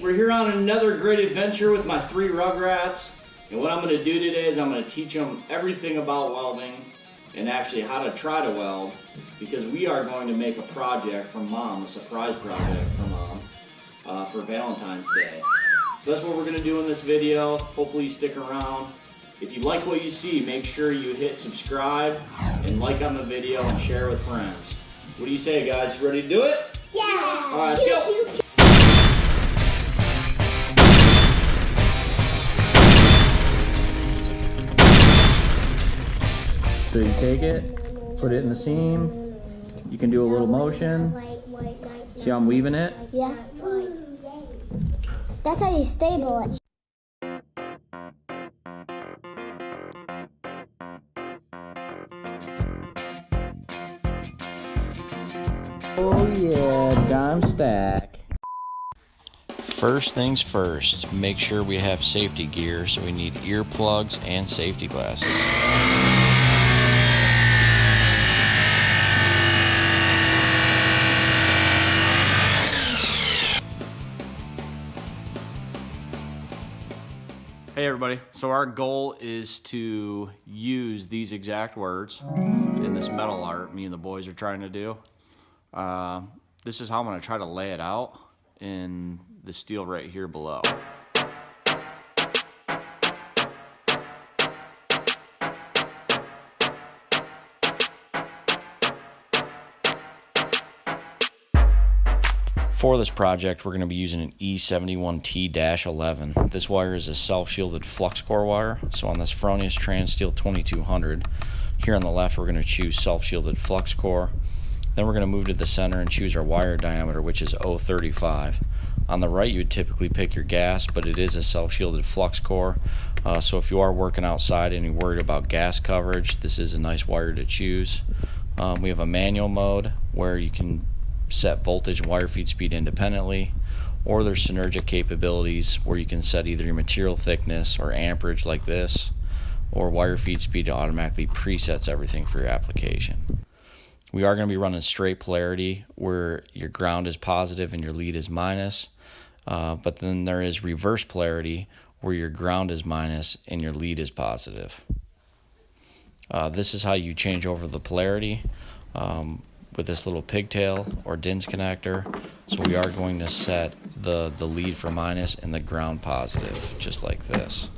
we're here on another great adventure with my 3 Rugrats. And what I'm going to do today is I'm going to teach them everything about welding and actually how to try to weld, because we are going to make a project for Mom, a surprise project for Mom for Valentine's Day. So that's what we're going to do in this video. Hopefully you stick around. If you like what you see, make sure you hit subscribe and like on the video and share with friends. What do you say, guys? You ready to do it? Yeah! All right, let's go! So you take it, put it in the seam. You can do a little motion. See how I'm weaving it? Yeah. That's how you stable it. Oh yeah, dime stack. First things first, make sure we have safety gear, so we need earplugs and safety glasses. Hey everybody, so our goal is to use these exact words in this metal art me and the boys are trying to do. This is how I'm going to try to lay it out in the steel right here below. For this project, we're going to be using an E71T-11. This wire is a self-shielded flux core wire. So on this front is Transsteel 2200. Here on the left, we're going to choose self-shielded flux core. Then we're going to move to the center and choose our wire diameter, which is 035. On the right, you would typically pick your gas, but it is a self-shielded flux core. So if you are working outside and you're worried about gas coverage, this is a nice wire to choose. We have a manual mode where you can set voltage and wire feed speed independently, or there's synergic capabilities where you can set either your material thickness or amperage like this, or wire feed speed to automatically presets everything for your application. We are going to be running straight polarity where your ground is positive and your lead is minus, but then there is reverse polarity where your ground is minus and your lead is positive. This is how you change over the polarity with this little pigtail or DINS connector. So we are going to set the lead for minus and the ground positive, just like this.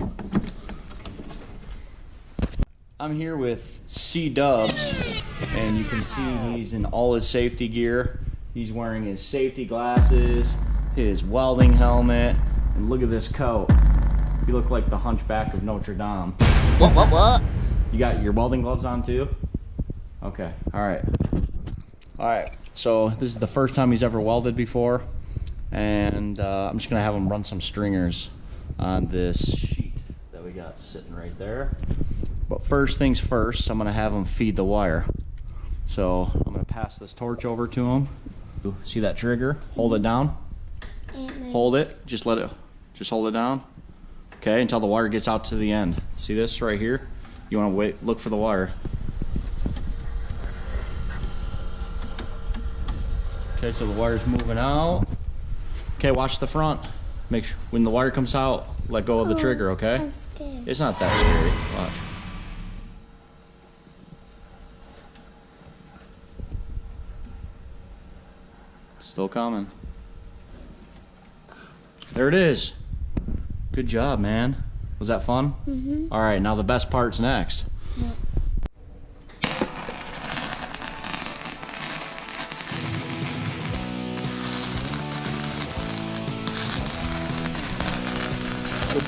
I'm here with C-Dubs, and you can see he's in all his safety gear. He's wearing his safety glasses, his welding helmet, and look at this coat. You look like the Hunchback of Notre Dame. What? You got your welding gloves on too? Okay, all right, so this is the first time he's ever welded before, and I'm just gonna have him run some stringers on this sheet that we got sitting right there. But first things first, I'm gonna have him feed the wire. So I'm gonna pass this torch over to him. See that trigger? Hold it down. Hold it, just hold it down. Okay, until the wire gets out to the end. See this right here? You wanna wait, look for the wire. Okay, so the wire's moving out. Okay, watch the front. Make sure when the wire comes out, let go of the trigger, okay? I'm scared. It's not that scary. Watch. Still coming. There it is. Good job, man. Was that fun? Mm-hmm. All right, now the best part's next. Yep.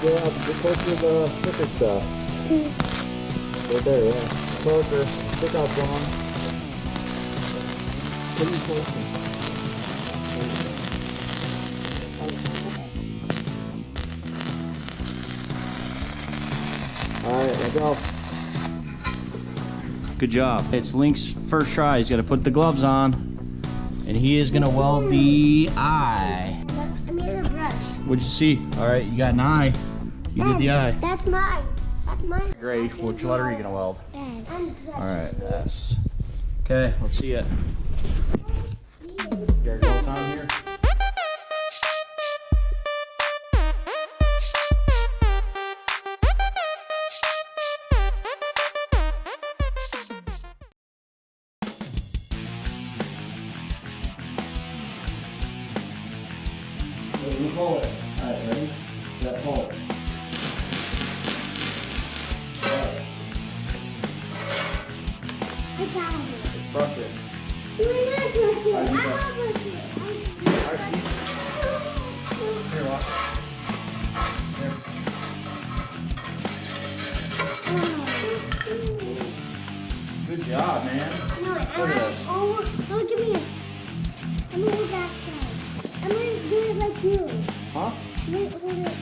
Get closer to the thicker stuff. Right there, yeah. Closer. Stick out, John. Get me closer. Alright, let go. Good job. It's Link's first try. He's got to put the gloves on. And he is going to weld the eye. I made a brush. What'd you see? Alright, you got an eye. You did the eye. That's mine. That's mine. Great. Which letter are you going to weld? S. Alright, S. Okay, let's see it. You got your gloves on here? Wait, you pull it. Alright, ready? Set, pull it. I got it. Brush it. You're not brushing. Alright, you I'm brush. not brushing. Alright, Steve. Here, watch. Here. Good job, man. No, Look at this. oh, give me it. I'm gonna go back side. I'm gonna do it like you. Huh? Hold it. Hold it.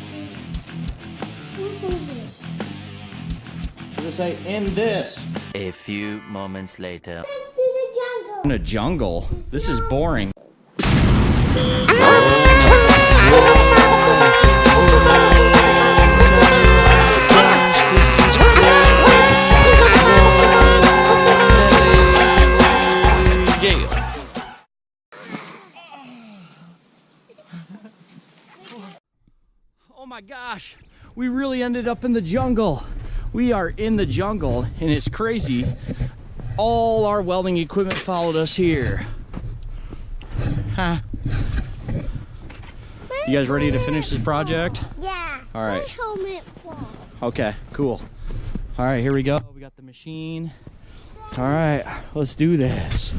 Does it say in this? A few moments later. Let's do the jungle. In a jungle? This is boring. Oh my gosh, we really ended up in the jungle. We are in the jungle and it's crazy. All our welding equipment followed us here. Huh. You guys ready to finish this project? Yeah. All right. My helmet falls. Okay, cool. All right, here we go. We got the machine. All right, let's do this.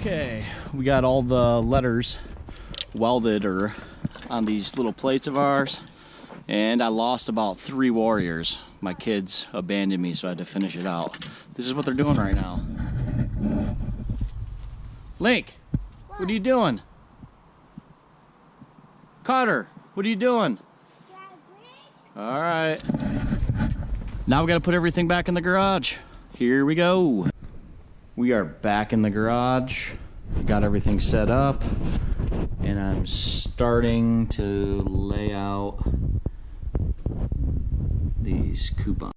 Okay, we got all the letters welded or on these little plates of ours, and I lost about 3 warriors. My kids abandoned me, so I had to finish it out. This is what they're doing right now. Link, what are you doing? Carter, what are you doing? All right. Now we got to put everything back in the garage. Here we go. We are back in the garage. Got everything set up, and I'm starting to lay out these coupons.